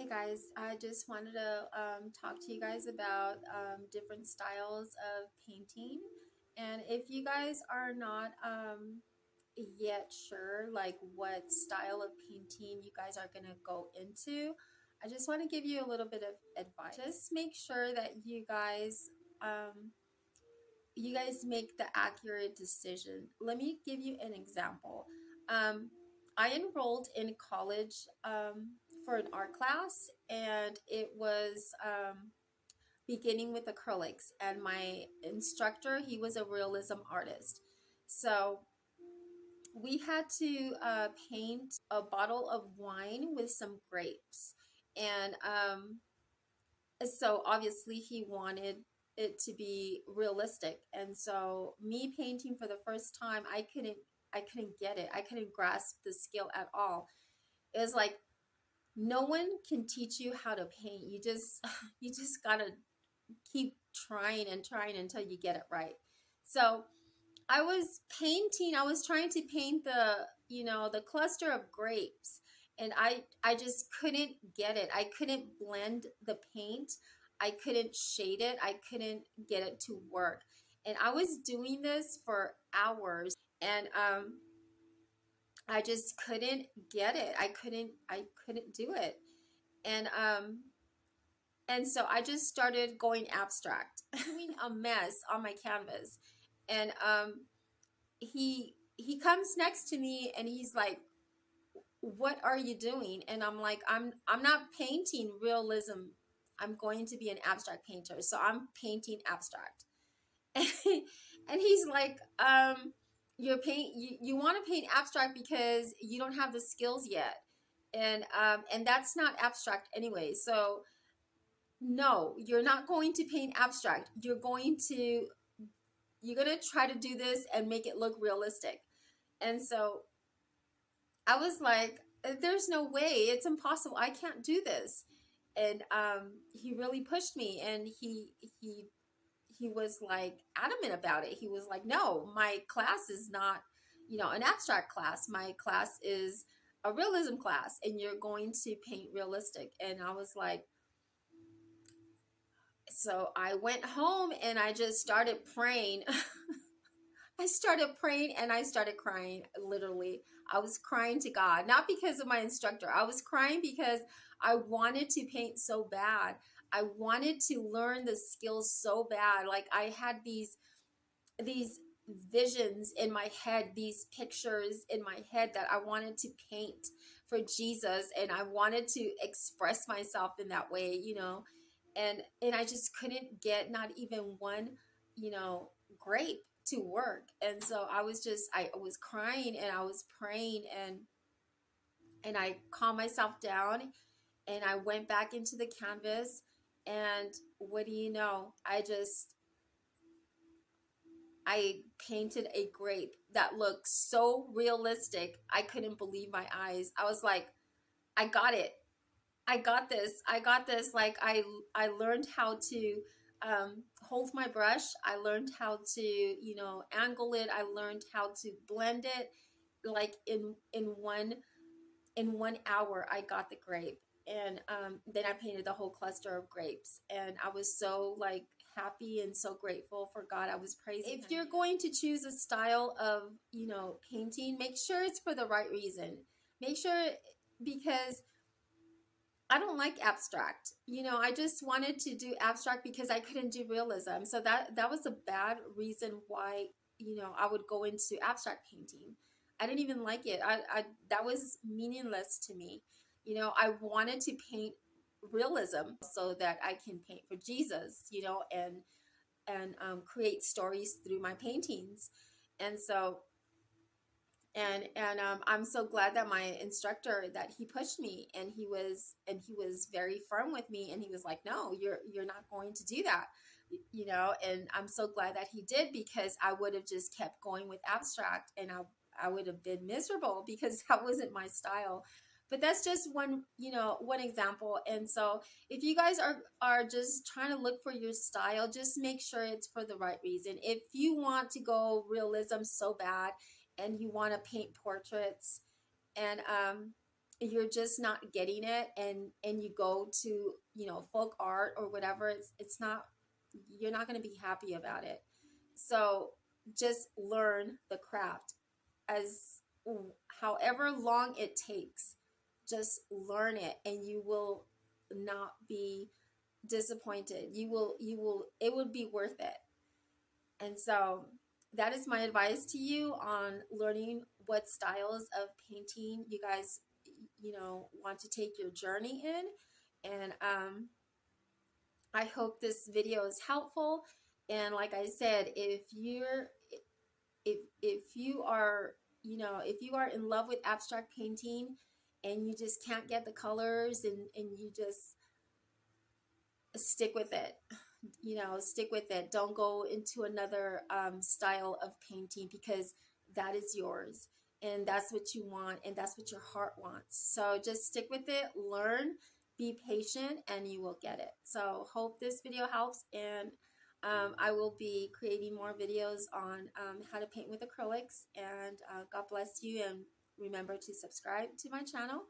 Hey guys, I just wanted to talk to you guys about different styles of painting. And if you guys are not yet sure like what style of painting you guys are going to go into, I just want to give you a little bit of advice. Just make sure that you guys make the accurate decision. Let me give you an example. I enrolled in college for an art class, and it was beginning with acrylics. And my instructor, he was a realism artist. So we had to paint a bottle of wine with some grapes. And so obviously he wanted it to be realistic, and so me painting for the first time, I couldn't get it. I couldn't grasp the skill at all. It was like no one can teach you how to paint. You just gotta keep trying and trying until you get it right. So I was trying to paint the cluster of grapes, and I just couldn't get it. I couldn't blend the paint. I couldn't shade it. I couldn't get it to work. And I was doing this for hours, and I just couldn't get it. I couldn't do it. And so I just started going abstract, doing a mess on my canvas. And he comes next to me and he's like, "What are you doing?" And I'm like, I'm not painting realism. I'm going to be an abstract painter, so I'm painting abstract." And he's like, you want to paint abstract because you don't have the skills yet, and that's not abstract anyway. So no, you're not going to paint abstract. You're gonna try to do this and make it look realistic. And so I was like, there's no way, it's impossible. I can't do this. And he really pushed me, and he was like adamant about it. He was like, "No, my class is not, an abstract class. My class is a realism class, and you're going to paint realistic." And I was like, so I went home and I just started praying. I started praying and I started crying, literally. I was crying to God, not because of my instructor. I was crying because I wanted to paint so bad. I wanted to learn the skills so bad. Like I had these visions in my head, these pictures in my head that I wanted to paint for Jesus, and I wanted to express myself in that way. And I just couldn't get not even one, grape to work. And so I was crying and I was praying, and I calmed myself down, and I went back into the canvas, and what do you know? I painted a grape that looked so realistic. I couldn't believe my eyes. I was like, I got it. I got this. I got this. Like I learned how to hold my brush. I learned how to, angle it. I learned how to blend it. Like in one hour, I got the grape. And then I painted the whole cluster of grapes. And I was so like happy and so grateful for God. I was praising Him. If you're going to choose a style of, painting, make sure it's for the right reason. Make sure, because I don't like abstract. I just wanted to do abstract because I couldn't do realism. So that was a bad reason why, I would go into abstract painting. I didn't even like it. I that was meaningless to me. I wanted to paint realism so that I can paint for Jesus, and create stories through my paintings. And so I'm so glad that my instructor, that he pushed me, and he was very firm with me, and he was like, "No, you're not going to do that," and I'm so glad that he did, because I would have just kept going with abstract, and I would have been miserable because that wasn't my style. But that's just one example. And so if you guys are just trying to look for your style, just make sure it's for the right reason. If you want to go realism so bad, and you want to paint portraits, and you're just not getting it, and you go to, you know, folk art or whatever, it's not, you're not going to be happy about it. So just learn the craft, as however long it takes, just learn it, and you will not be disappointed. You will it would be worth it. And so that is my advice to you on learning what styles of painting you guys, you know, want to take your journey in. And I hope this video is helpful. And like I said, if you are, you know, if you are in love with abstract painting and you just can't get the colors, and you just stick with it, you know, stick with it. Don't go into another style of painting, because that is yours, and that's what you want, and that's what your heart wants. So just stick with it, learn, be patient, and you will get it. So hope this video helps, and I will be creating more videos on how to paint with acrylics. And God bless you, and remember to subscribe to my channel.